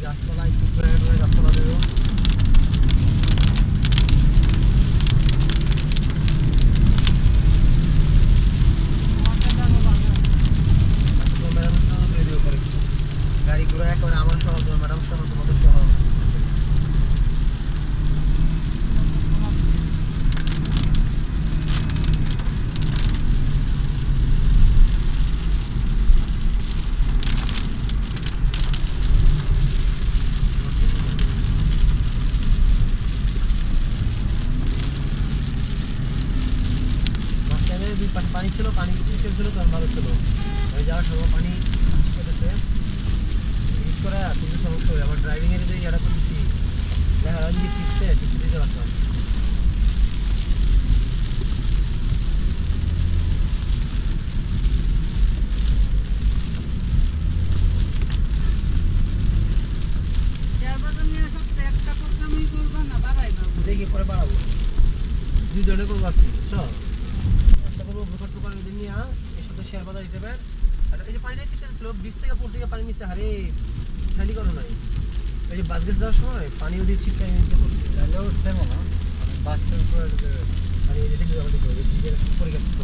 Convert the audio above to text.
গাছপালা একটু ঘুরে গাছপালা দেবো। গাড়ি ঘোরা একেবারে আমার সহ ম্যাডাম সহ তোমাদের সহ। পানি ছিল, পানি ছিল তখন ভালো ছিল। ওই যাওয়ার সময় পানি কেটেছে ইউজ করা কিন্তু সমস্যা হয়। আমার ড্রাইভিং এর যে এটা করতেছি দেখা যায় যে টিপসে দিতে পারতাম। দেখি পরে বাড়াবো, 2 ধরনের করবো আর কি, বুঝছো? একটা করবো ব্রোকার টোকার ওদের নিয়ে এর সাথে শেয়ার বাজার দিতে পার। আর এই যে পানিটা ছিটকেছিল ব্রিজ থেকে পড়ছে গিয়ে পানি নিচে, হারে খালি করো নাই। এই যে বাস গেছে যাওয়ার সময় পানি ওদের ছিটকানি নিচে পড়ছে, তাহলে উঠছে মনে বাস থেকে পানি ওই যে দেখে ব্রিজের পরে গেছে তো